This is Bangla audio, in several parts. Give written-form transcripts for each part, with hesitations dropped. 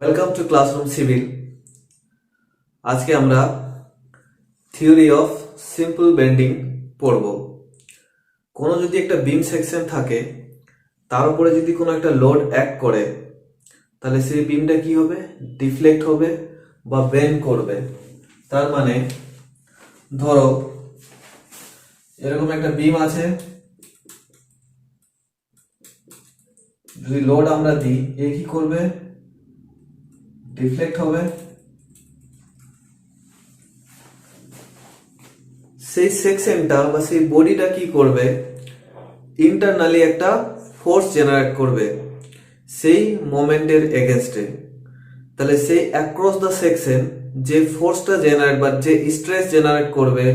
Welcome to classroom civil. আজকে আমরা থিওরি অফ সিম্পল বেন্ডিং পড়ব। কোনো যদি একটা বিম সেকশন থাকে, তার উপরে যদি কোনো একটা লোড অ্যাক্ট করে, তাহলে সেই বিমটা কি হবে? ডিফ্লেক্ট হবে বা বেন্ড করবে। তার মানে ধরো এরকম একটা বিম আছে, যদি লোড আমরা দিই, এ কি করবে? ডিফ্লেক্ট হবে। সেই সেকশনটা বা সেই বডিটা কি করবে? ইন্টারনালি একটা ফোর্স জেনারেট করবে সেই মোমেন্টের এগেনস্টে। তাহলে সেই অ্যাক্রস দ্য সেকশন যে ফোর্সটা জেনারেট বা যে স্ট্রেস জেনারেট করবে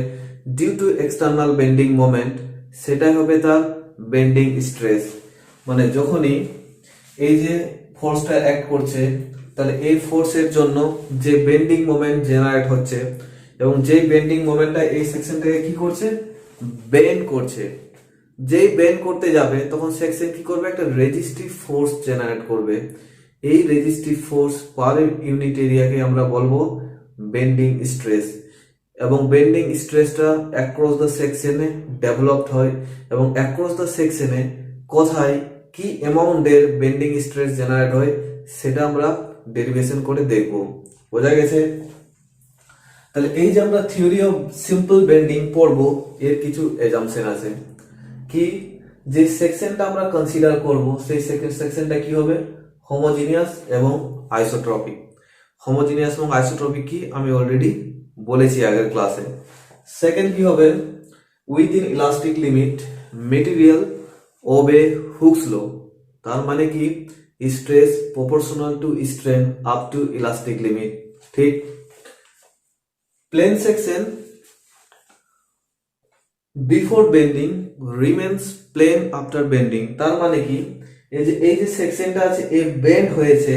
due to external bending moment, সেটাই হবে তার বেন্ডিং স্ট্রেস। মানে যখনই এই যে ফোর্সটা অ্যাক্ট করছে, তাহলে এই ফোর্সের জন্য যে বেন্ডিং মোমেন্ট জেনারেট হচ্ছে, এবং যেই বেন্ডিং মোমেন্টটা এই সেকশনটাকে কি করছে? বেন্ড করছে। যেই বেন্ড করতে যাবে তখন সেকশন কি করবে? একটা রেজিস্টিভ ফোর্স জেনারেট করবে। এই রেজিস্টিভ ফোর্স পার ইউনিট এরিয়াকে আমরা বলবো বেন্ডিং স্ট্রেস। এবং বেন্ডিং স্ট্রেসটা অ্যাক্রস দ্য সেকশনে ডেভেলপড হয়, এবং অ্যাক্রস দ্য সেকশনে কোথায় কি অ্যামাউন্টের বেন্ডিং স্ট্রেস জেনারেট হয় সেটা আমরা ডেরিভেশন করে দেখব। বোঝা গেছে? তাহলে এই যে আমরা থিওরি অফ সিম্পল বেন্ডিং পড়বো, এর কিছু এজাম্পশন আছে। কি? যে সেকশনটা আমরা কনসিডার করব সেই সেকশনটা কি হবে? হোমোজিনিয়াস এবং আইসোট্রপিক। হোমোজিনিয়াস এবং আইসোট্রপিক কি আমি অলরেডি বলেছি আগের ক্লাসে। সেকেন্ড কি হবে? Within elastic limit material obey Hooke's law. তার মানে কি? Stress proportional to strain up to elastic limit. ঠিক। Plane section before bending remains plane after bending. তার মানে কি? এই যে সেকশনটা আছে এ বেন্ড হয়েছে,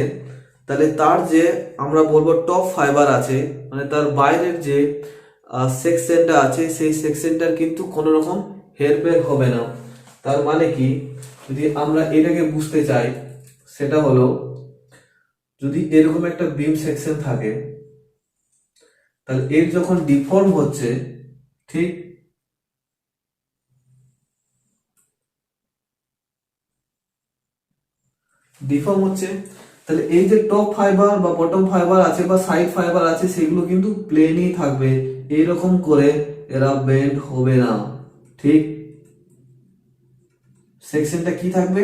তাহলে তার যে আমরা বলবো টপ ফাইবার আছে, মানে তার বাইরের যে সেকশনটা আছে সেই সেকশনটার কিন্তু কোনো রকম হেরফের হবে না। তার মানে কি? যদি আমরা এটাকে বুঝতে চাই, সেটা হলো যদি এরকম একটা বিম সেকশন থাকে, তাহলে এর যখন ডিফর্ম হচ্ছে, ঠিক ডিফর্ম হচ্ছে, তাহলে এই যে টপ ফাইবার বা বটম ফাইবার আছে বা সাইড ফাইবার আছে সেগুলো কিন্তু প্লেনই থাকবে। এইরকম করে এরা বেন্ড হবে না। ঠিক। সেকশনটা কি থাকবে?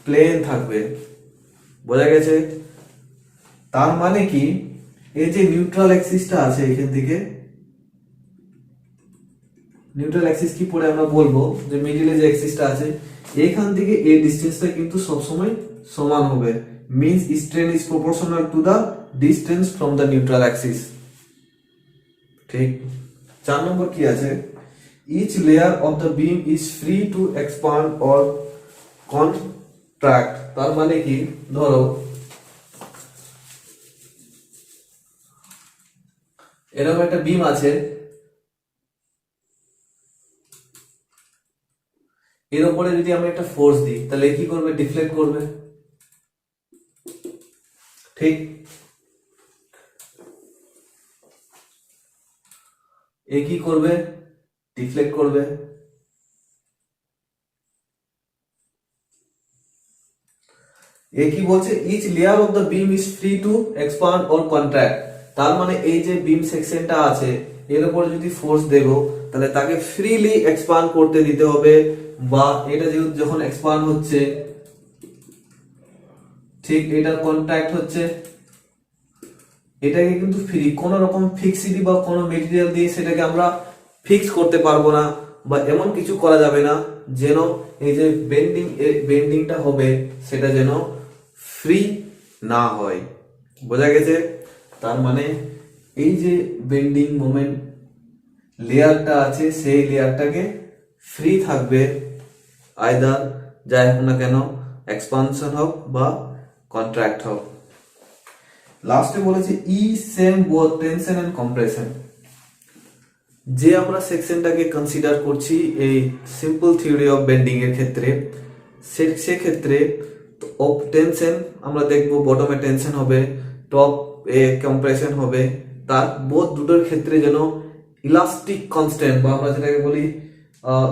প্লেন থাকবে। বোঝা গেছে? তার মানে কি? এই যে নিউট্রাল অ্যাক্সিসটা আছে এখান থেকে, নিউট্রাল অ্যাক্সিস কি পড়ে আমরা বলবো যে মিডলে যে অ্যাক্সিসটা আছে এখান থেকে এই ডিসটেন্সটা কিন্তু সবসময় সমান হবে। means strain is proportional to the distance from the neutral axis. ঠিক। 4 নম্বর কি আছে? each layer of the beam is free to expand or contract. তার মানে কি? ধরো এরকম একটা বিম আছে, এর উপরে যদি আমি একটা ফোর্স দিই, তাহলে কি করবে? ডিফ্লেক্ট করবে। ঠিক। এ কি করবে? ডিফ্লেক্ট করবে। এ কি বলছে? Each layer of the beam is free to expand or contract. তার মানে এই যে বিম সেকশনটা আছে এর উপরে যদি ফোর্স দেব, তাহলে তাকে ফ্রিলি এক্সপান্ড করতে দিতে হবে, বা এটা যখন এক্সপান্ড হচ্ছে, ঠিক এটা কন্ট্রাক্ট হচ্ছে, এটাকে কিন্তু ফ্রি, কোন রকম ফিক্সিটি বা কোনো মেটেরিয়াল দিয়ে সেটাকে আমরা ফিক্স করতে পারবো না, বা এমন কিছু করা যাবে না যেন এই যে বেন্ডিংটা হবে সেটা যেন ফ্রি না হয়। বোঝা গেছে? তার মানে এই যে বেন্ডিং মোমেন্ট লেয়ারটা আছে সেই লেয়ারটাকে ফ্রি থাকবে, আইদার যাই হোক না কেন, এক্সপানশন হোক বা কন্ট্রাক্ট হোক। লাস্টে বলেছে E same both tension and compression. যে আমরা সেকশনটাকে কনসিডার করছি এই সিম্পল থিওরি অফ বেন্ডিং এর ক্ষেত্রে, সেক্ষেত্রে টেনশন আমরা দেখবো বটমে টেনশন হবে, টপ এ কম্প্রেশন হবে, তার বোধ দুটোর ক্ষেত্রে যেন ইলাস্টিক কনস্ট্যান্ট বা আমরা যেটাকে বলি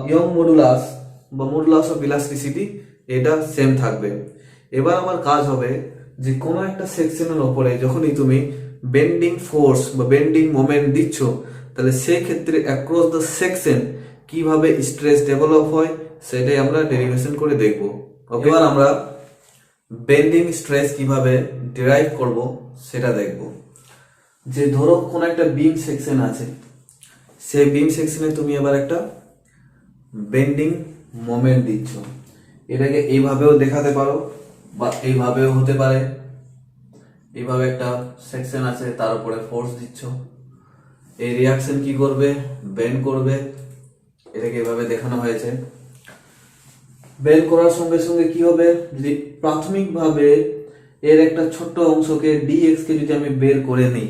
ইয়ং মডুলাস বা মডুলাস অফ ইলাস্টিসিটি এটা সেম থাকবে। এবার আমার কাজ হবে যে কোনো একটা সেকশনের ওপরে যখনই তুমি বেন্ডিং ফোর্স বা বেন্ডিং মোমেন্ট দিচ্ছ, তাহলে সেক্ষেত্রে অ্যাক্রস দ্য সেকশন কিভাবে স্ট্রেস ডেভেলপ হয় সেটাই আমরা ডেরিভেশন করে দেখব। এবার আমরা বেন্ডিং স্ট্রেস কিভাবে ডিরাইভ করব সেটা দেখব। যে ধরো কোন একটা বিম সেকশন আছে, সেই বিম সেকশনে তুমি এবার একটা বেন্ডিং মোমেন্ট দিচ্ছ। এটাকে এইভাবেও দেখাতে পারো বা এইভাবেও হতে পারে। এইভাবে একটা সেকশন আছে, তার উপরে ফোর্স দিচ্ছ, এই রিয়াকশন কি করবে, বেন্ড করবে। এটাকে এভাবে দেখানো হয়েছে। বেন্ড করার সঙ্গে সঙ্গে কি হবে, যদি প্রাথমিকভাবে এর একটা ছোট্ট অংশকে dx কে যদি আমি বের করে নিই,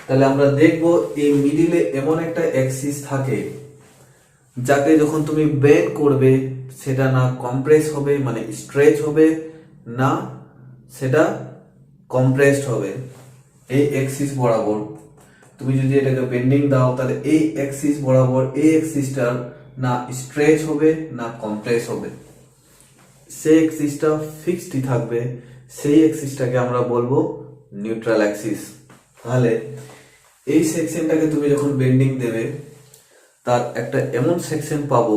তাহলে আমরা দেখব এই মিডিলে এমন একটা অ্যাক্সিস থাকে যাকে যখন তুমি বেন্ড করবে সেটা না কম্প্রেস হবে মানে স্ট্রেচ হবে, না সেটা কম্প্রেসড হবে। এই অ্যাক্সিস বরাবর তুমি যদি এটাকে বেন্ডিং দাও, তাহলে এই অ্যাক্সিস বরাবর এই অ্যাক্সিসটা না স্ট্রেচ হবে না কম্প্রেস হবে, সেই অ্যাক্সিসটা ফিক্সডই থাকবে। সেই অ্যাক্সিসটাকে আমরা বলবো নিউট্রাল অ্যাক্সিস। তাহলে এই সেকশনটাকে তুমি যখন বেন্ডিং দেবে, তার একটা এমন সেকশন পাবো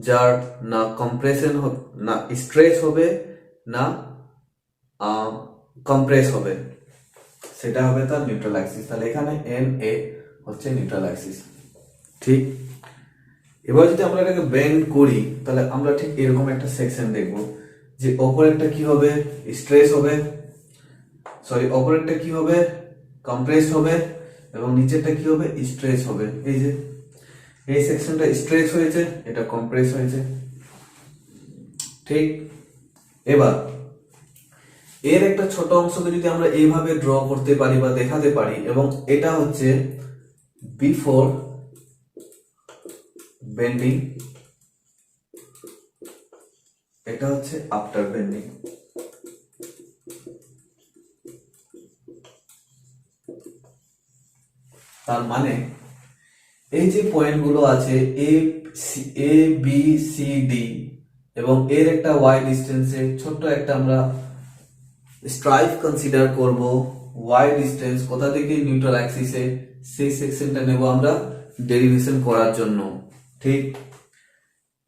যার না কম্প্রেশন না স্ট্রেচ হবে না কম্প্রেস হবে, সেটা হবে তার নিউট্রাল অ্যাক্সিস। তাহলে এখানে এন এ হচ্ছে নিউট্রাল অ্যাক্সিস। ঠিক, এবার যদি আমরা এটাকে বেন্ড করি, তাহলে আমরা ঠিক এরকম একটা সেকশন দেখব যে অপরেরটা কি হবে, স্ট্রেস হবে, সরি অপরেরটা কি হবে, কম্প্রেস হবে, এবং নিচেরটা কি হবে, স্ট্রেচ হবে। এই যে এই সেকশনটা স্ট্রেচ হয়েছে, এটা কম্প্রেস হয়েছে। ঠিক, এবার এর একটা ছোট অংশকে যদি আমরা এইভাবে ড্র করতে পারি বা দেখাতে পারি, এবং এটা হচ্ছে বিফোর বেন্ডিং, এটা হচ্ছে আফটার বেন্ডিং। তার মানে এই যে পয়েন্টগুলো আছে এ বি সি ডি, এবং এর একটা ওয়াই ডিস্টেন্সে ছোট্ট একটা আমরা স্ট্রাইপ কনসিডার করব। ওয়াই ডিস্টেন্স কোথা থেকে, নিউট্রাল অ্যাক্সিসে, সেই সেকশনটা নেব আমরা ডেরিভেশন করার জন্য। ঠিক,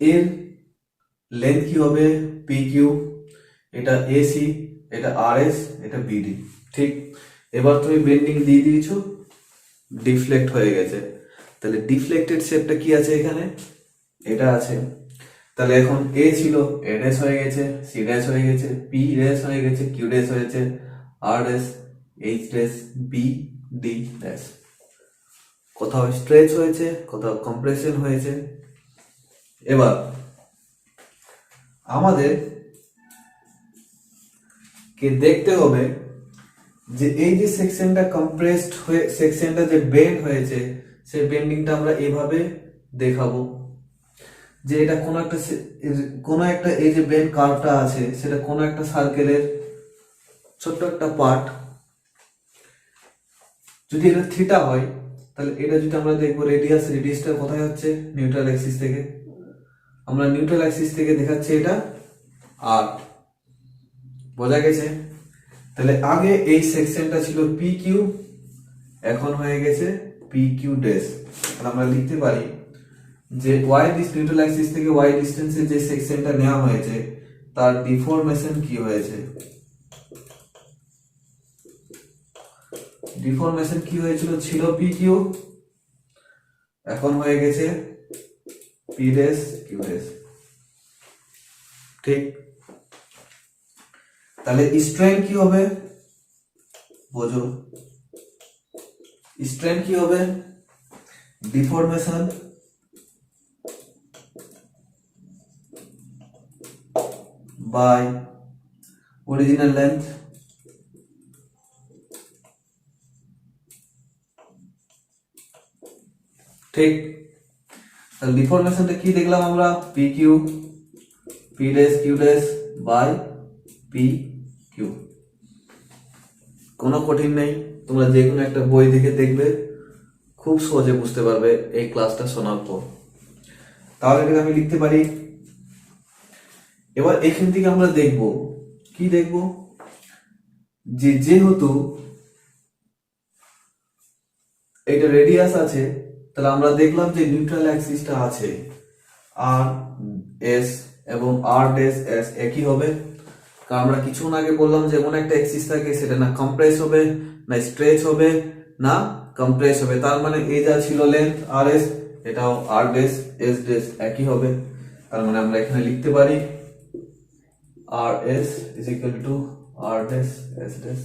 এর লেন্থ কি হবে, পি কিউ, এটা এসি, এটা আর এস, এটা বিডি। ঠিক, এবার তুমি বেন্ডিং দিয়ে দিয়েছো, ডিফ্লেক্ট হয়ে গেছে। তাহলে ডিফ্লেক্টেড শেপটা কি আছে এখানে, এটা আছে। তাহলে এখন এ ছিল, এ ড্যাশ হয়ে গেছে, সি ড্যাশ হয়ে গেছে, পি ড্যাশ হয়ে গেছে, কিউ ড্যাশ হয়েছে, R dash, H dash, B D dash. কোথাও স্ট্রেচ হয়েছে, কোথাও কম্প্রেশন হয়েছে। এবার আমাদের কে দেখতে হবে যে এই যে সেকশনটা কম্প্রেসড হয়ে, সেকশনটা যে বেন্ড হয়েছে, সেই বেন্ডিংটা আমরা এভাবে দেখাবো যে এটা কোনো একটা এই যে বেন্ড কার্ভটা আছে, সেটা কোনো একটা সার্কেলের ছোট্ট একটা পার্ট। যদি এটা থিটা হয়, তাহলে এটা যদি আমরা দেখবো রেডিয়াসটা কোথায় হচ্ছে, নিউট্রাল অ্যাক্সিস থেকে। আমরা নিউট্রাল অ্যাক্সিস থেকে দেখাচ্ছি এটা আর, বোঝা গেছে? তাহলে আগে এই সেকশনটা ছিল পি কিউ, এখন হয়ে গেছে পি কিউ ড্যাশ। তাহলে আমরা লিখতে পারি যে ওয়াই নিউট্রাল অ্যাক্সিস থেকে ওয়াই ডিস্টেন্সে যে সেকশনটা নেওয়া হয়েছে, তার ডিফরমেশন কি হয়েছে, ডিফরমেশন কি হয়েছিল, ছিল পি কিউ, এখন হয়ে গেছে পি ড্যাশ কিউ ড্যাশ। ঠিক, তাহলে স্ট্রেন কি হবে, বোঝো, স্ট্রেন কি হবে, ডিফরমেশন বাই অরিজিনাল লেন্থ। ঠিক, তাহলে ডিফরমেশনটা কি দেখলাম আমরা, P Q, P dash Q dash by P Q. কোনো কঠিন নেই, তোমরা যে কোনো একটা বই দেখে দেখবে, খুব সহজে বুঝতে পারবে এই ক্লাসটা শোনার পর। তাহলে এটাকে আমি লিখতে পারি। এবার এখান থেকে আমরা দেখব কি দেখব, যে যেহেতু এটা রেডিয়াস আছে, তাহলে আমরা দেখলাম যে নিউট্রাল অ্যাক্সিসটা আছে আর এস এবং আর ড্যাশ এস একই হবে। কারণ আমরা কিছুক্ষণ আগে বললাম যে এমন একটা অ্যাক্সিস থাকে সেটা না কম্প্রেস হবে না স্ট্রেচ হবে না কম্প্রেস হবে, তার মানে এই যা ছিল লেন্থ আর এস, এটাও আর ড্যাশ এস ড্যাশ একই হবে। তার মানে আমরা এখানে লিখতে পারি R S is equal to R dash S dash.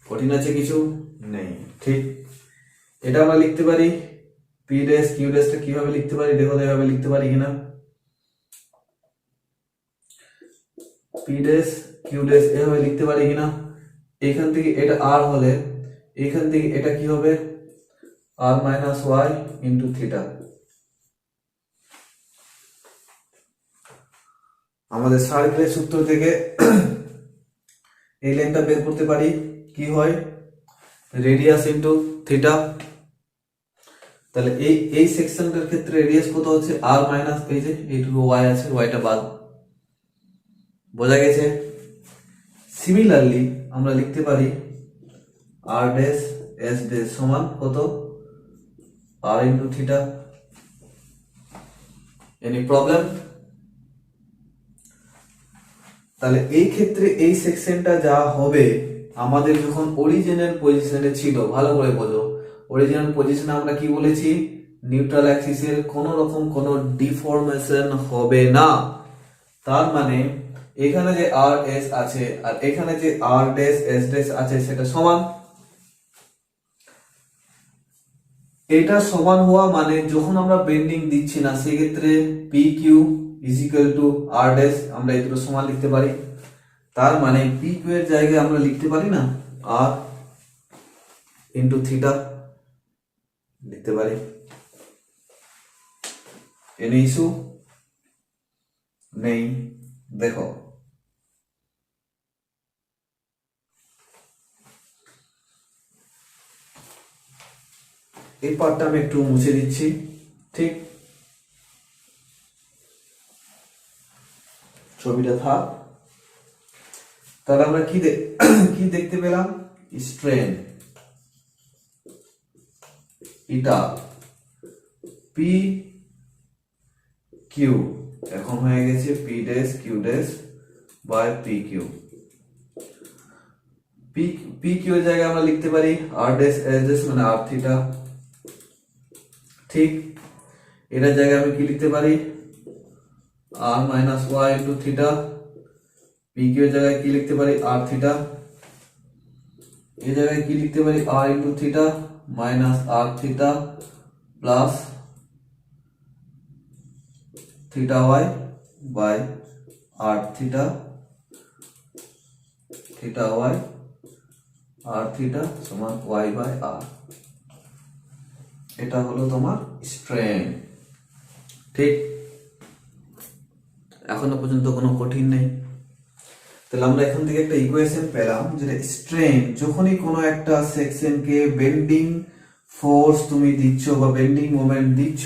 কঠিন আছে কিছু নেই, ঠিক। এটা আমরা লিখতে পারি পি ড্যাশ কিউ ড্যাশটা কিভাবে লিখতে পারি, দেখো এভাবে লিখতে পারি কিনা। পি ড্যাশ কিউ ড্যাশ এভাবে লিখতে পারি কিনা। এখান থেকে এটা আর হলে এখান থেকে এটা কি হবে, আর মাইনাস ওয়াই ইন্টু থিটা। আমাদের সার্কেলের সূত্র থেকে এই লাইনটা বের করতে পারি, কি হয় রেডিয়াস ইন্টু থিটা। তাহলে এই সেকশনটার ক্ষেত্রে রেডিয়াস কত হচ্ছে আর মাইনাস এই যে এইটুকু ওয়াই আছে, ওয়াইটা বাদ, বোঝা গেছে। সিমিলারলি আমরা লিখতে পারি আর ড্যাশ এস ড্যাশ সমান কত আর ইন্টু থিটা। Any problem? তাহলে এই ক্ষেত্রে এই সেকশনটা যা হবে, আমাদের যখন অরিজিনাল পজিশনে ছিল, ভালো করে বোঝো, অরিজিনাল পজিশনে আমরা কি বলেছি, নিউট্রাল অ্যাক্সিসের কোনো রকম কোনো ডিফরমেশন হবে না। তার মানে এখানে যে আর এস আছে আর এখানে যে আর ড্যাশ এস ড্যাশ আছে সেটা সমান। এটা সমান হওয়া মানে যখন আমরা বেন্ডিং দিচ্ছি না, সেক্ষেত্রে P Q is equal to R dash আমরা এই দুটো সমান লিখতে পারি। তার মানে পি কিউ এর জায়গায় আমরা লিখতে পারি না আর ইন্টু থিটা লিখতে পারি। এনি ইস্যু নেই। দেখো এই পার্টটা আমি একটু মুছে দিচ্ছি, ঠিক। ছবিটা থাক। তাহলে আমরা কি দেখতে পেলাম, স্ট্রেন এটা পি কিউ এখন হয়ে গেছে P dash Q dash by P Q. P Q এর জায়গায় আমরা লিখতে পারি আর ড্যাশ এস ড্যাশ মানে আর থিটা, ঠিক। এটার জায়গায় আমি কি লিখতে পারি R minus Y into theta. P Q এর জায়গায় কি লিখতে পারি আর থিটা। এই জায়গায় কি লিখতে পারি R into theta minus R theta plus theta Y by R theta, theta Y R theta সমান ওয়াই বাই আর। এটা হলো তোমার স্ট্রেন, ঠিক। এখনো পর্যন্ত কোনো কঠিন নেই। তাহলে আমরা এখান থেকে একটা ইকুয়েশন পেলাম, যেটা স্ট্রেন যখনই কোনো একটা সেকশনকে বেন্ডিং ফোর্স তুমি দিচ্ছ বা বেন্ডিং মোমেন্ট দিচ্ছ,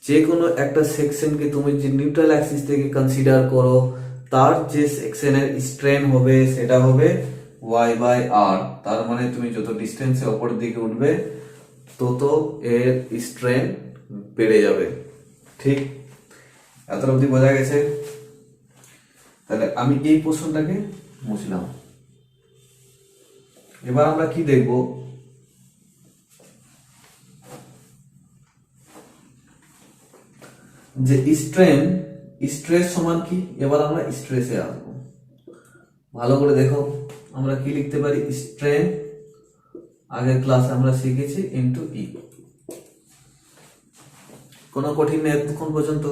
যে কোনো একটা সেকশনকে তুমি যে নিউট্রাল অ্যাক্সিস থেকে কনসিডার করো, তার যে সেকশনের স্ট্রেন হবে সেটা হবে y বাই আর। তার মানে তুমি যত ডিস্টেন্সে অপর দিকে উঠবে তত এর স্ট্রেন বেড়ে যাবে, ঠিক। এত অবধি বোঝা গেছে? তাহলে আমি এই পোর্শনটাকে মুছলাম। এবার আমরা কি দেখব, যে স্ট্রেন স্ট্রেস সমান কি। এবার আমরা স্ট্রেসে আসবো, ভালো করে দেখো। আমরা কি লিখতে পারি, স্ট্রেন আগের ক্লাসে আমরা শিখেছি ইন্টু ই। কোনো কঠিন নেই এতক্ষণ পর্যন্ত।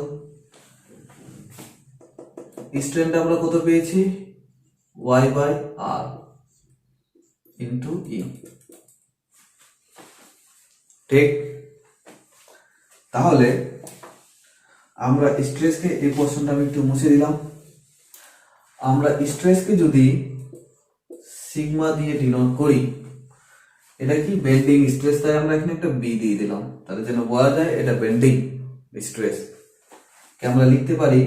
স্ট্রেনটা আমরা কত পেয়েছি, y বাই আর ইন্টু ই, ঠিক। তাহলে আমরা স্ট্রেসকে এই পোর্শনটা আমি একটু মুছে দিলাম। আমরা স্ট্রেসকে যদি সিগমা দিয়ে ডিনোট করি, এটা কি বেন্ডিং স্ট্রেস, তাই আমরা এখানে একটা বি দিয়ে দিলাম, তাহলে যেন বলা যায় এটা বেন্ডিং স্ট্রেস। কে আমরা লিখতে পারি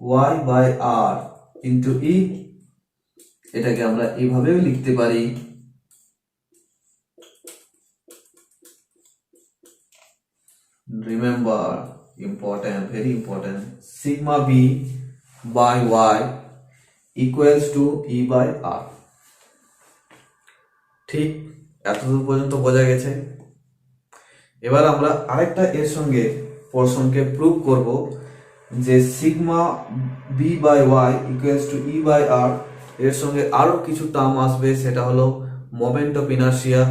Y by R into E, এটাকে আমরা এইভাবেও লিখতে পারি remember important, very important, sigma B by Y equals to E by R. ঠিক এতদূর পর্যন্ত বোঝা গেছে। এবার আমরা আরেকটা এর সঙ্গে পোরশনকে প্রুভ করব যে sigma B by Y equals to E by R এর সঙ্গে আরো কিছু টার্ম আসবে, সেটা হলো মোমেন্ট অফ ইনার্শিয়া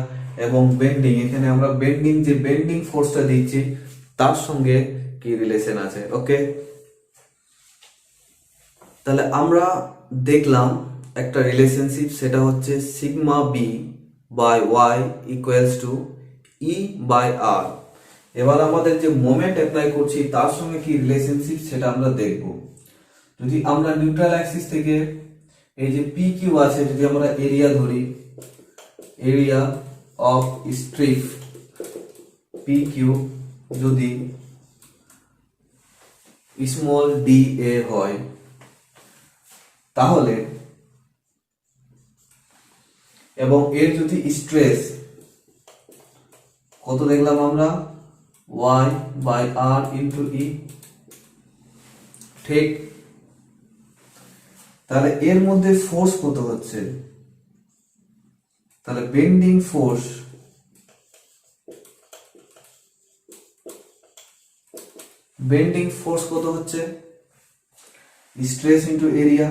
এবং বেন্ডিং। এখানে আমরা বেন্ডিং, যে বেন্ডিং ফোর্সটা দিচ্ছি তার সঙ্গে কি রিলেশন আছে। ওকে, তাহলে আমরা দেখলাম একটা রিলেশনশিপ, সেটা হচ্ছে sigma B by Y equals to E by R. এবার আমাদের যে মোমেন্ট অ্যাপ্লাই করছি তার সঙ্গে কি রিলেশনশিপ সেটা আমরা দেখব। যদি আমরা নিউট্রাল অ্যাক্সিস থেকে এই যে পি কিউ আছে, যদি আমরা এরিয়া ধরি, area of strip P Q যদি স্মল ডি এ হয়, তাহলে এবং এর যদি স্ট্রেস কত দেখলাম আমরা, y বাই আর ইন্টু ই। ঠিক, তাহলে এর মধ্যে ফোর্স কত হচ্ছে, তাহলে বেন্ডিং ফোর্স কত হচ্ছে, স্ট্রেস ইন্টু এরিয়া।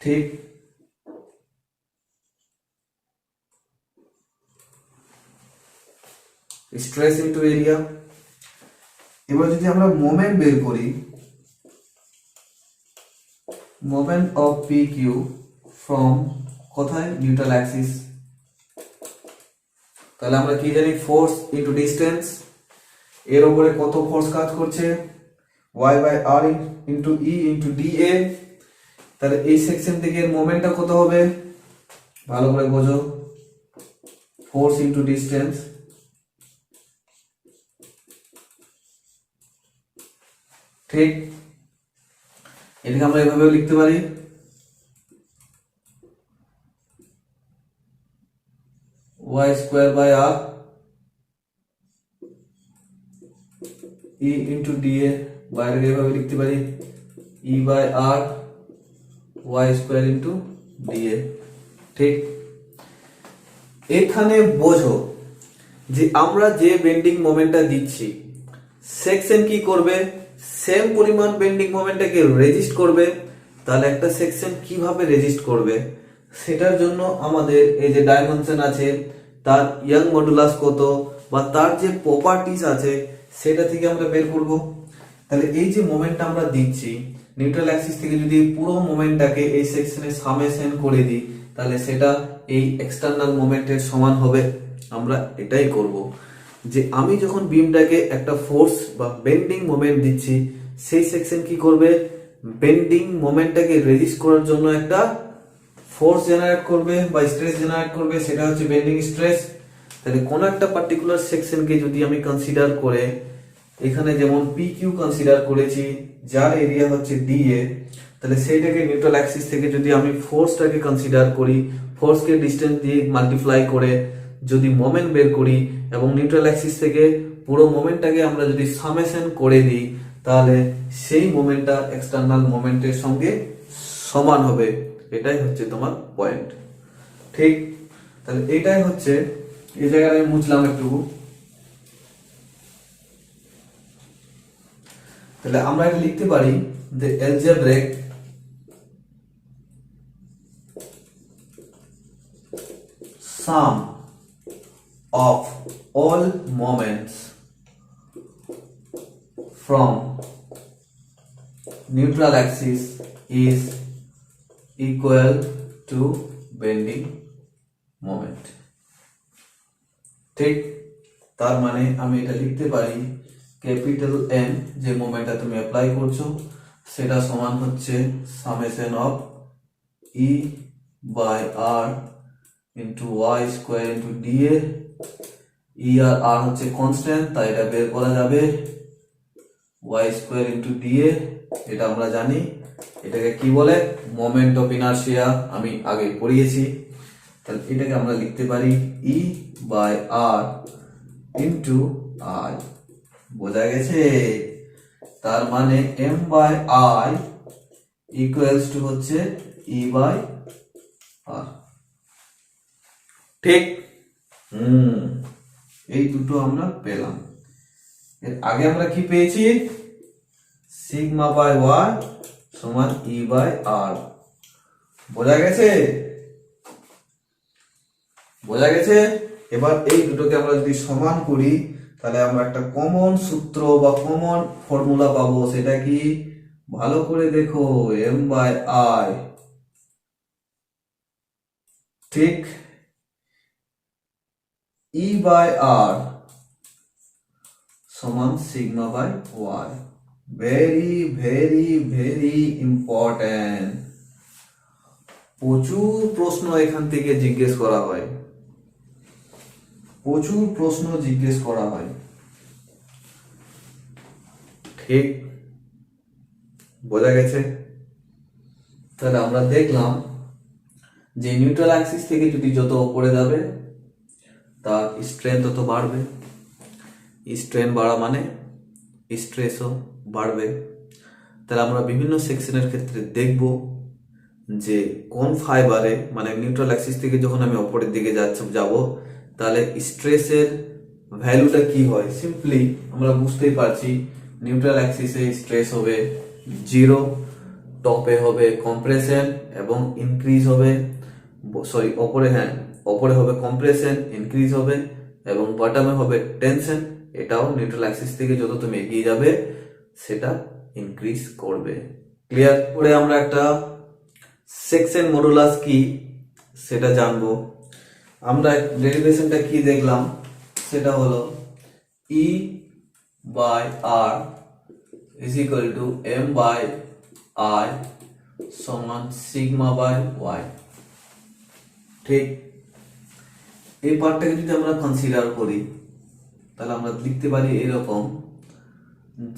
ঠিক, স্ট্রেস ইন্টু এরিয়া। এবার যদি আমরা মোমেন্ট বের করি, moment of P Q from কোথায়, নিউট্রাল অ্যাক্সিস, তাহলে আমরা কি জানি, ফোর্স ইন্টু ডিস্টেন্স। এর উপরে কত ফোর্স কাজ করছে, y by R into E into D A. তাহলে এই সেকশন থেকে এর মোমেন্টটা কত হবে, ভালো করে বোঝো, ফোর্স ইন্টু ডিস্টেন্স। ঠিক, এটাকে আমরা এভাবেও লিখতে পারি, y square by R E into D A, বাইরে এভাবে লিখতে পারি E by R Y square into D A. ঠিক, এখানে বোঝো যে আমরা যে বেন্ডিং মোমেন্টটা দিচ্ছি, সেকশন কি করবে, সেম পরিমাণ বেন্ডিং মোমেন্টটাকে রেজিস্ট করবে। তাহলে একটা সেকশন কিভাবে রেজিস্ট করবে, সেটার জন্য আমাদের এই যে ডাইমেনশন আছে, তার ইয়াং মডুলাস কত বা তার যে প্রপার্টিজ আছে সেটা থেকে আমরা বের করব। তাহলে এই যে মোমেন্টটা আমরা দিচ্ছি নিউট্রাল অ্যাক্সিস থেকে, যদি পুরো মোমেন্টটাকে এই সেকশনে সামেশন করে দিই, তাহলে সেটা এই এক্সটার্নাল মোমেন্টের সমান হবে। আমরা এটাই করব, যে আমি যখন বিমটাকে একটা ফোর্স বা বেন্ডিং মোমেন্ট দিচ্ছি, সেই সেকশন কি করবে, বেন্ডিং মোমেন্টটাকে রেজিস্ট করার জন্য একটা ফোর্স জেনারেট করবে বা স্ট্রেস জেনারেট করবে, সেটা হচ্ছে বেন্ডিং স্ট্রেস। তাহলে কোন একটা পার্টিকুলার সেকশনকে যদি আমি কনসিডার করে, এখানে যেমন পি কিউ কনসিডার করেছি, যার এরিয়া হচ্ছে ডি এ, তাহলে সেইটাকে নিউট্রাল অ্যাক্সিস থেকে যদি আমি ফোর্সটাকে কনসিডার করি, ফোর্সকে ডিস্টেন্স দিয়ে মাল্টিপ্লাই করে যদি মোমেন্ট বের করি, এবং নিউট্রাল অ্যাক্সিস থেকে পুরো মোমেন্টটাকে আমরা যদি সামেশন করে দিই, তাহলে সেই মোমেন্টটা এক্সটার্নাল মোমেন্টের সঙ্গে সমান হবে। এটাই হচ্ছে তোমার পয়েন্ট। ঠিক, তাহলে এটাই হচ্ছে, এই জায়গায় আমি মুছলাম একটু। তাহলে আমরা এটা লিখতে পারি যে algebraic sum of all moments from neutral axis is equal to bending moment. ঠিক, তার মানে আমি এটা লিখতে পারি ক্যাপিটাল এন যে মোমেন্টটা তুমি অ্যাপ্লাই করছো সেটা সমান হচ্ছে summation of E by R into Y square into D A. E আর আর হচ্ছে কনস্ট্যান্ট, তাই এটা বের করা যাবে Y square into D A, এটা আমরা জানি। এটাকে কি বলে? মোমেন্ট অফ ইনার্শিয়া, আমি আগে পড়িয়েছি। তাহলে এটাকে আমরা লিখতে পারি E by R into I. বোঝা গেছে? তার মানে M by I equals to হচ্ছে ই বাই আর। ঠিক? এই দুটো আমরা পেলাম। এর আগে আমরা কি পেয়েছি? সিগমা বাই ওয়াই সমান ই বাই আর। বোঝা গেছে? বোঝা গেছে? এবার এই দুটোকে আমরা যদি সমান করি তাহলে আমরা একটা কমন সূত্র বা কমন ফর্মুলা পাবো। সেটা কি? ভালো করে দেখো, এম বাই আই ঠিক ই বাই আর সমান sigma by y. Very very very important. প্রচুর প্রশ্ন এখান থেকে জিজ্ঞেস করা হয়, প্রচুর প্রশ্ন জিজ্ঞেস করা হয়। ঠিক? বোঝা গেছে? তাহলে আমরা দেখলাম যে নিউট্রাল অ্যাক্সিস থেকে যদি যত উপরে যাবে তার স্ট্রেন তত বাড়বে। স্ট্রেন বাড়া মানে স্ট্রেসও বাড়বে। তাহলে আমরা বিভিন্ন সেকশনের ক্ষেত্রে দেখব যে কোন ফাইবারে, মানে নিউট্রাল অ্যাক্সিস থেকে যখন আমি অপরের দিকে যাব তাহলে স্ট্রেসের ভ্যালুটা কি হয়। সিম্পলি আমরা বুঝতেই পারছি, নিউট্রাল অ্যাক্সিসে স্ট্রেস হবে 0, টপে হবে কম্প্রেশন এবং ইনক্রিজ হবে, সরি অপরে হবে কম্প্রেশন, ইনক্রিজ হবে, এবং বটমে হবে টেনশন। এটাও নিউট্রাল অ্যাক্সিস থেকে যত তুমি এগিয়ে যাবে সেটা ইনক্রিজ করবে। ক্লিয়ার? করে আমরা একটা সেকশন মডুলাস কি সেটা জানবো। আমরা ডেরিভেশনটা কি দেখলাম, সেটা হলো E by R is equal to M by I সমান সিগমা বাই ওয়াই। ঠিক? এই পার্টটাকে যদি আমরা কনসিডার করি তাহলে আমরা লিখতে পারি এরকম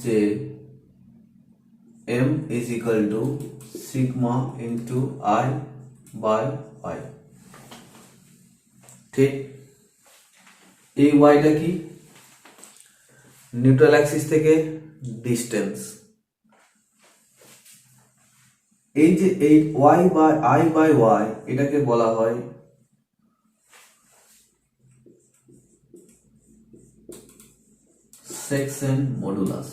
যে m is equal to sigma into I by y। ঠিক? এই ওয়াইটা কি? নিউট্রাল অ্যাক্সিস থেকে ডিস্টেন্স। এই যে এই y by I by y এটাকে বলা হয় সেকশন মডুলাস।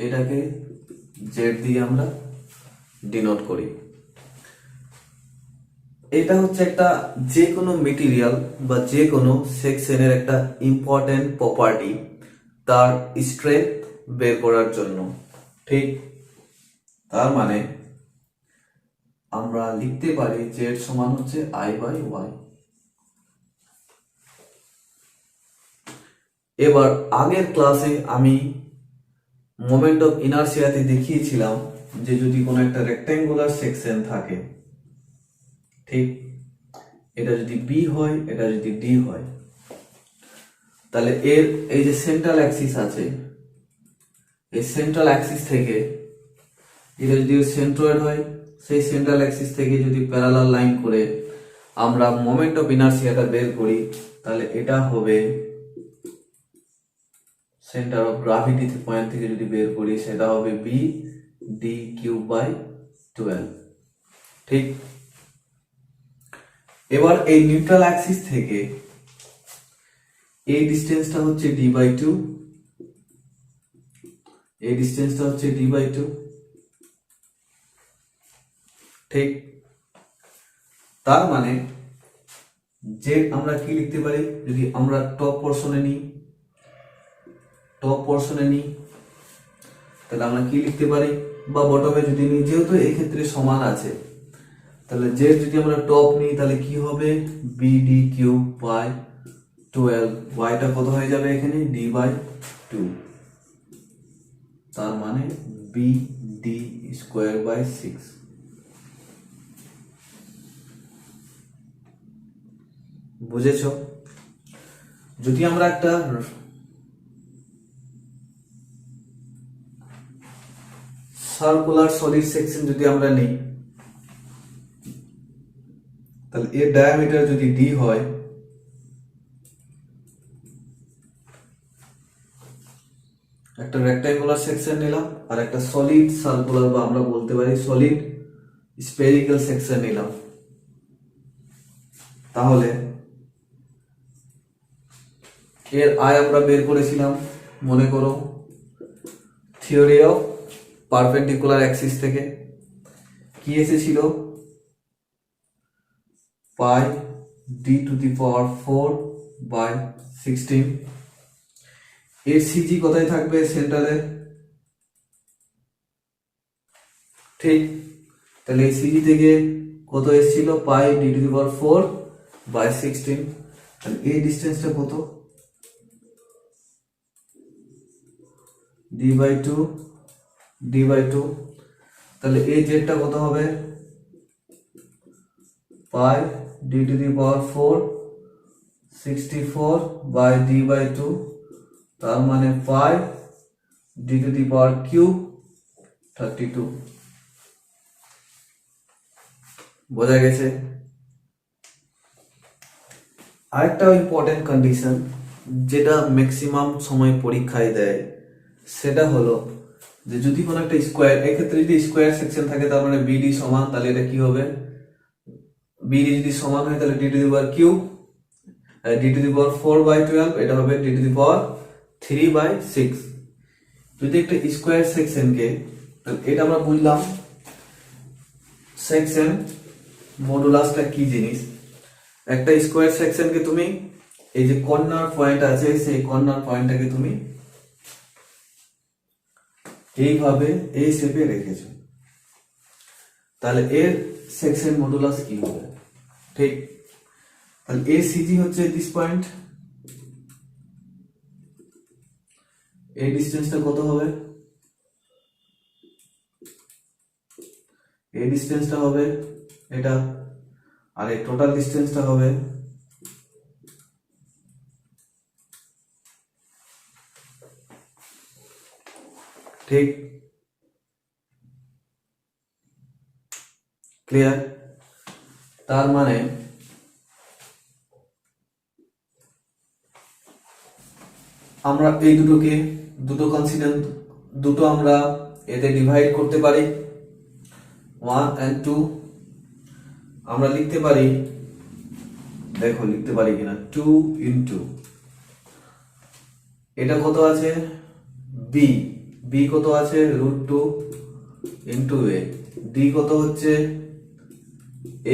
এটাকে জেড দিয়ে আমরা ডিনোট করি। এটা হচ্ছে একটা যে কোনো মেটেরিয়াল বা যে কোনো সেকশনের একটা ইম্পর্টেন্ট প্রপার্টি, তার স্ট্রেংথ বের করার জন্য। ঠিক? তার মানে আমরা লিখতে পারি জেড সমান হচ্ছে আই বাই ওয়াই। এবার আগের ক্লাসে আমি মোমেন্ট অফ ইনার্শিয়াতে দেখিয়েছিলাম যে যদি কোনো একটা রেক্ট্যাঙ্গুলার সেকশন থাকে, ঠিক, এটা যদি বি হয়, এটা যদি ডি হয়, তাহলে এর এই যে সেন্ট্রাল অ্যাক্সিস আছে, এই সেন্ট্রাল অ্যাক্সিস থেকে এটা যদি সেন্ট্রয়েড হয়, সেই সেন্ট্রাল অ্যাক্সিস থেকে যদি প্যারালাল লাইন করে আমরা মোমেন্ট অফ ইনার্শিয়াটা বের করি তাহলে এটা হবে সেন্টার অফ গ্রাভিটি পয়েন্ট থেকে যদি বের করি সেটা হবে বি ডি কিউব বাই 12। ঠিক? এবার এই নিউট্রাল অ্যাক্সিস থেকে এই ডিসটেন্সটা হচ্ছে ডি বাই 2, এই ডিসটেন্সটা হচ্ছে ডি বাই 2। ঠিক? তার মানে যে আমরা কি লিখতে পারি, যদি আমরা টপ পোর্শনে নিই তাহলে আমরা কি লিখতে পারি, বা বটমে যদি নিই, যেহেতু এই ক্ষেত্রে সমান আছে তাহলে যে যদি আমরা টপ নিই তাহলে কি হবে বি ডি কিউব বাই 12। ওয়াইটা কত হয়ে যাবে এখানে ডি বাই 2। তার মানে বি ডি স্কোয়ার বাই 6। বুঝেছ? যদি আমরা একটা সার্কুলার সলিড সেকশন যদি আমরা নিই, তাহলে এর ডায়ামিটার যদি ডি হয়, একটা রেক্টাঙ্গুলার সেকশন নিলাম আর একটা সলিড সার্কুলার বা আমরা বলতে পারি সলিড স্ফেরিক্যাল সেকশন নিলাম, তাহলে এর আয় আমরা বের করেছিলাম মনে করো থিওরি অফ পারপেন্ডিকুলার অ্যাক্সিস থেকে। কি এসেছিল? Pi D to the power 4 by 16। এর সিজি কোথায় থাকবে? সেন্টারে। ঠিক, তাহলে এই সিজি থেকে কত এসেছিল? Pi D to the power 4 by 16। তাহলে এই ডিস্টেন্সটা কত? D by 2 D by 2। তাহলে এই জেডটা কত হবে? Pi D to the power 4 64 by D by 2, তার মানে pi D to the power cube 32। বোঝা গেছে? আরেকটা ইম্পর্টেন্ট কন্ডিশন যেটা ম্যাক্সিমাম সময় পরীক্ষায় দেয়, সেটা হলো যে যদি কোনো একটা স্কোয়ার, এক্ষেত্রে যদি স্কোয়ার সেকশন থাকে তার মানে বিডি সমান, তাহলে এটা কি হবে? বিডি যদি সমান হয় তাহলে d to the power cube, d to the power 4 by 12, এটা হবে d to the power 3 by 6। যদি একটা স্কোয়ার সেকশনকে, তাহলে এটা আমরা বুঝলাম সেকশন মডুলাসটা কি জিনিস। একটা স্কোয়ার সেকশনকে তুমি এই যে কর্নার পয়েন্ট আছে, সেই কর্নার পয়েন্টটাকে তুমি এইভাবে এই শেপে রেখেছো, তাহলে এর সেকশন মডুলাস কি হবে? ঠিক, তাহলে এর সিজি হচ্ছে দিস পয়েন্ট, এই ডিসটেন্সটা কত হবে? এই ডিসটেন্সটা হবে এটা, আর এই টোটাল ডিসটেন্সটা হবে ঠিক। ক্লিয়ার? তার মানে আমরা এই দুটো কনসিডার, দুটো আমরা এতে ডিভাইড করতে পারি, 1 and 2। আমরা লিখতে পারি, দেখো লিখতে পারি কিনা, 2 into এটা কত আছে? বি, বি কত আছে? √2 into a, ডি কত হচ্ছে?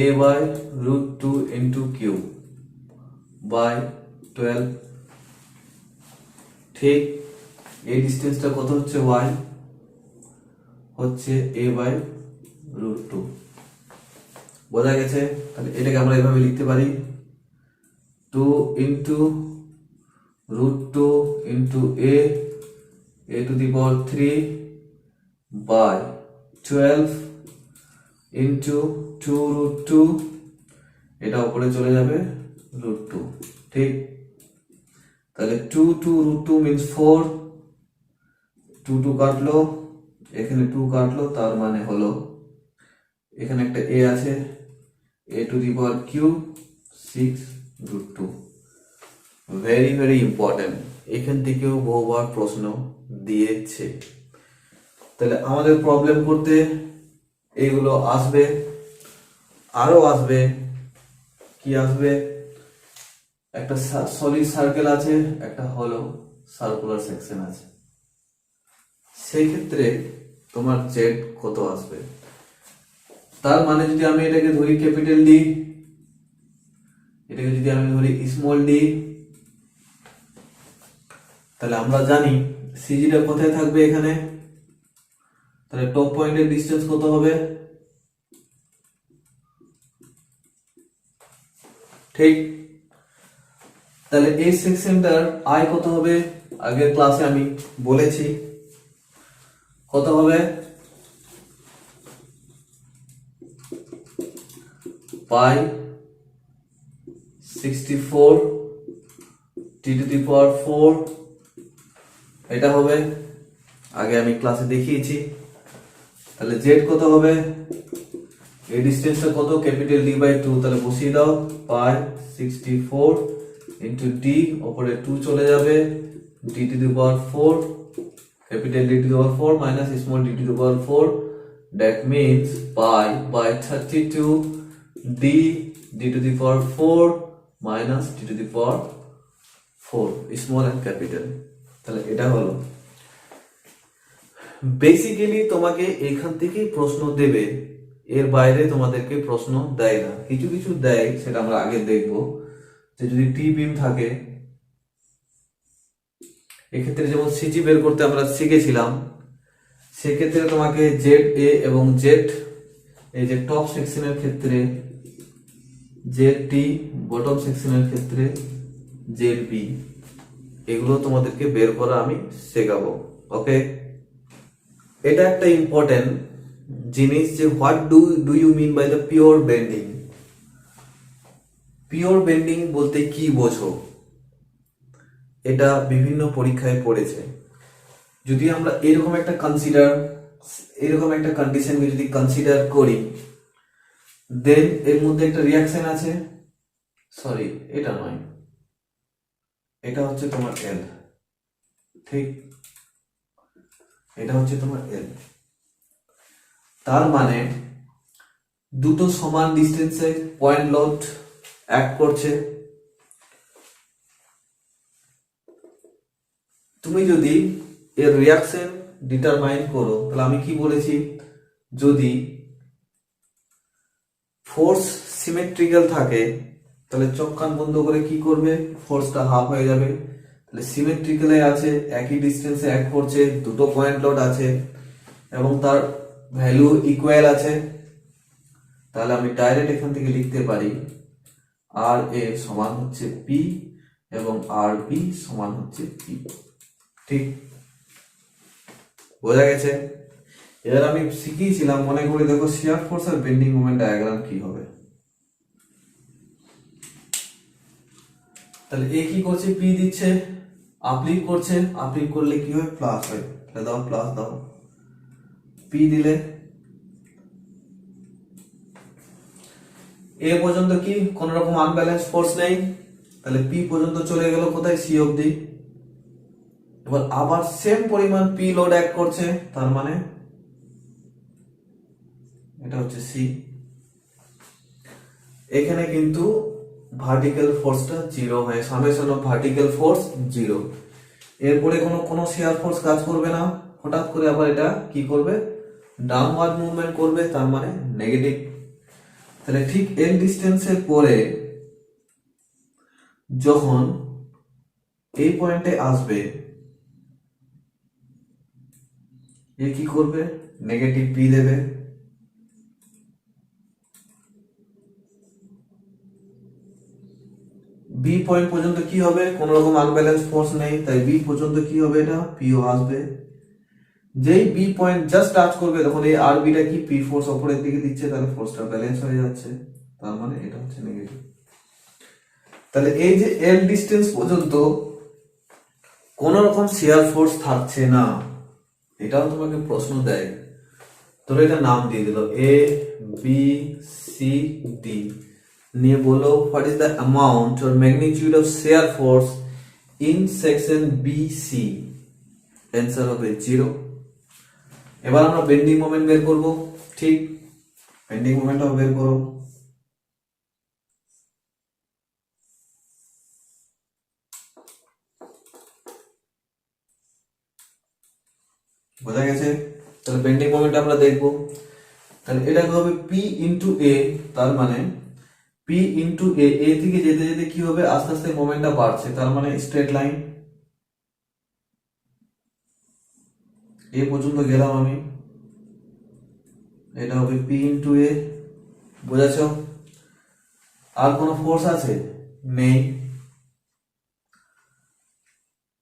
a by √2 into cube by 12। ঠিক, এই ডিসটেন্সটা কত হচ্ছে? y হচ্ছে a বাই √2। বোঝা গেছে? তাহলে এটাকে আমরা এভাবে লিখতে পারি 2 into √2 into a to the power 3 by 12 into 2 √2, এটা উপরে চলে যাবে √2। ঠিক, তাহলে 2 √2 means 4, 2 কাটলো, এখানে 2 কাটলো, তার মানে হলো এখানে একটা a আছে, a to the power cube 6 √2। Very very important, এখান থেকেও বহুবার প্রশ্ন দিয়েছে। তাহলে আমাদের প্রবলেম করতে এইগুলো আসবে, আরো আসবে। কি আসবে? একটা সলিড সার্কেল আছে, একটা হলো সার্কুলার সেকশন আছে, সেই ক্ষেত্রে তোমার জেড কত আসবে? তার মানে যদি আমি এটাকে ধরি ক্যাপিটাল ডি, এটাকে যদি আমি ধরি স্মল ডি, তাহলে আমরা জানি সিজিটা কোথায় থাকবে? এখানে। তাহলে টপ পয়েন্টের ডিসটেন্স কত হবে? ঠিক, তাহলে এই সেকশনটার আই কত হবে? আগের ক্লাসে আমি বলেছি কত হবে পাই 64 t⁴, এটা হবে, আগে আমি ক্লাসে দেখিয়েছি। তাহলে জেড কত হবে, এই ডিসটেন্সটা কত, ক্যাপিটাল D/2, তাহলে বসিয়ে দাও, পাই 64 ইন্টু ডি, ওপরে 2 চলে যাবে, d⁴, capital D⁴ minus small d⁴, that means pi by 32 d⁴ minus d⁴, small and capital। তাহলে এটা হলো বেসিক্যালি তোমাকে এখান থেকেই প্রশ্ন দেবে, এর বাইরে তোমাদেরকে প্রশ্ন দেয় না। কিছু কিছু দেয়, সেটা আমরা আগে দেখব। যে যদি টি বিম থাকে, এক্ষেত্রে যেমন সিজি বের করতে আমরা শিখেছিলাম, সেক্ষেত্রে তোমাকে জেড এ এবং জেড, এই যে টপ সেকশনের ক্ষেত্রে জেড টি, বটম সেকশনের ক্ষেত্রে জেড বি, এগুলো তোমাদেরকে বের করা আমি শেখাবো। ওকে, এটা একটা ইম্পর্টেন্ট জিনিস যে what do you mean by the pure bending. Pure bending বলতে কি বোঝো, এটা বিভিন্ন পরীক্ষায় পড়েছে। যদি আমরা এরকম একটা কন্ডিশনকে যদি কনসিডার করি, দেন এর মধ্যে একটা রিয়াকশন আছে, সরি এটা নয়, এটা হচ্ছে তোমার এল, ঠিক, এটা হচ্ছে তোমার এল। তার মানে দুটো সমান ডিস্টেন্সে পয়েন্ট লোড অ্যাক্ট করছে। তুমি যদি এর রিয়াকশন ডিটারমাইন করো, তাহলে আমি কি বলেছি, যদি ফোর্স সিমেট্রিক্যাল থাকে, তাহলে চোখ কান বন্ধ করে কি করবে, ফোর্সটা হাফ হয়ে যাবে। তাহলে সিমেট্রিক্যালে আছে, একই ডিস্টেন্সে অ্যাক্ট করছে, দুটো পয়েন্ট লোড আছে এবং তার ভ্যালু ইকুয়াল আছে, তাহলে আমি ডাইরেক্ট এখান থেকে লিখতে পারি আর এ সমান হচ্ছে পি এবং আর বি সমান হচ্ছে পি। ঠিক, বোঝা গেছে? এবার আমি শিখিয়েছিলাম, মনে করে দেখো শিয়ার ফোর্স আর বেন্ডিং মোমেন্ট ডায়াগ্রাম কি হবে। তাহলে এ কি করছে, পি দিচ্ছে, আপলিফট করছে, আপলিফট করলে কি হয়, প্লাস হয়, তাহলে দাও প্লাস দাও, পি দিলে এ পর্যন্ত কি কোন রকম আনব্যালেন্স ফোর্স নেই, তাহলে পি পর্যন্ত চলে গেল কোথায়, সি অবধি। এবার আবার সেম পরিমাণ পি লোড অ্যাক্ট করছে, তার মানে এটা হচ্ছে সি। এখানে কিন্তু ভার্টিক্যাল ফোর্সটা জিরো হয়, summation of vertical force zero. এরপরে কোনো শিয়ার ফোর্স কাজ করবে না, হঠাৎ করে আবার এটা কি করবে, ডাউনওয়ার্ড মুভমেন্ট করবে, তার মানে নেগেটিভ। তাহলে ঠিক এল ডিস্টেন্সের পরে যখন এই পয়েন্টে আসবে, এ কি করবে, নেগেটিভ পি দেবে। বি পয়েন্ট পর্যন্ত কি হবে, কোন রকম আনব্যালেন্স ফোর্স নেই, তাই বি পর্যন্ত কি হবে, এটা পিও আসবে। যেই বি পয়েন্ট জাস্ট টাচ করবে, তখন এই আর বিটা কি, পি ফোর্স উপরের দিকে দিচ্ছে, তাহলে ফোর্সটা ব্যালেন্স হয়ে যাচ্ছে, তার মানে এটা হচ্ছে নেগেটিভ। তাহলে এই যে এল ডিস্টেন্স পর্যন্ত কোন রকম শিয়ার ফোর্স থাকছে না, এটাও তোমাকে প্রশ্ন দেয়। তোর এটা নাম দিয়ে দিল এ বি সি ডি, নিয়ে বলো what is the amount or magnitude of shear force in section B C. Answer হবে 0। এবার আমরা বেন্ডিং মোমেন্ট বের করব। ঠিক, বেন্ডিং মোমেন্টও বের করো। বোঝা গেছে? তাহলে বেন্ডিং মোমেন্ট আমরা দেখব। তাহলে এটা হবে পি ইন্টু এ, তার মানে পি ইন্টু এ, এ থেকে যেতে যেতে কি হবে, আস্তে আস্তে মোমেন্টটা বাড়ছে, তার মানে স্ট্রেট লাইন। এ পর্যন্ত গেলাম আমি, এটা হবে পি ইন্টু এ। বোঝাচ্ছ? আর কোনো ফোর্স আছে? নেই।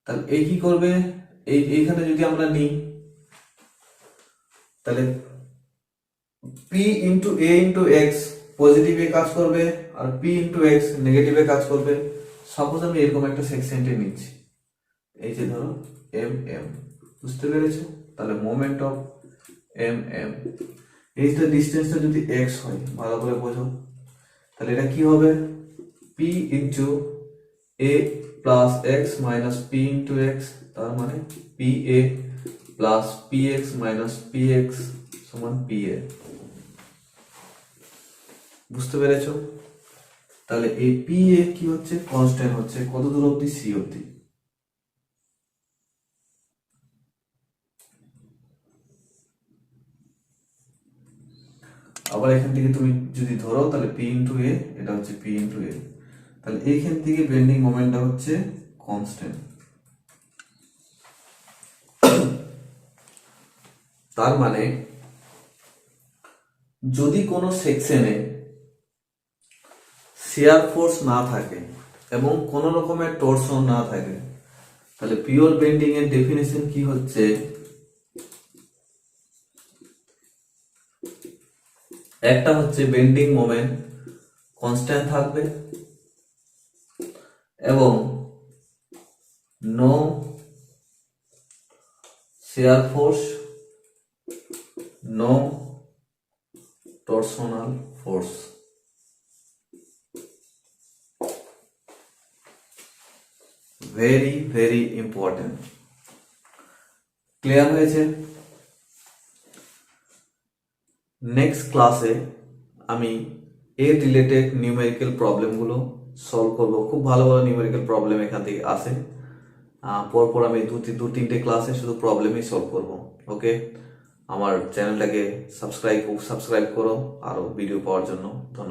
তাহলে এই কি করবে, এইখানে যদি আমরা নিই, তাহলে পি ইন্টু এ ইন্টু এক্স পজিটিভে কাজ করবে আর পি ইন্টু এক্স নেগেটিভে কাজ করবে। সাপোজ আমি এরকম একটা সেকশনটি নিচ্ছি, এই যে ধরো এম এম, বুঝতে পেরেছো? তাহলে মোমেন্ট অফ এম এম, এইটা ডিস্টেন্সটা যদি এক্স হয়, ভালো করে বোঝো, তাহলে এটা কি হবে? P into A plus X minus P into X, তার মানে P A plus P X minus P X সমান পি এ। বুঝতে পেরেছো? তাহলে এই পি এ কি হচ্ছে? কনস্ট্যান্ট হচ্ছে কত দূর অবধি? সি অবধি। আবার এখান থেকে তুমি যদি ধরো তাহলে পি ইন্টু এ, এটা হচ্ছে পি ইন্টু এ, তাহলে এইখান থেকে বেন্ডিং মোমেন্টটা হচ্ছে কনস্ট্যান্ট। তার মানে যদি কোনো সেকশনে শিয়ার ফোর্স না থাকে এবং কোন রকমের টরশন না থাকে, তাহলে পিওর বেন্ডিং এর ডেফিনেশন কি হচ্ছে? একটা হচ্ছে বেন্ডিং মোমেন্ট কনস্ট্যান্ট থাকবে এবং no shear force, no torsional force. Very very important. Clear হয়েছে? নেক্সট ক্লাসে আমি এর রিলেটেড নিউমেরিক্যাল প্রবলেমগুলো সলভ করব। খুব ভালো ভালো নিউমেরিক্যাল প্রবলেম এখান থেকে আসে। পরপর আমি দু তিনটে ক্লাসে শুধু প্রবলেমই সলভ করব। ওকে, আমার চ্যানেলটাকে সাবস্ক্রাইব করো আরো ভিডিও পাওয়ার জন্য। ধন্যবাদ।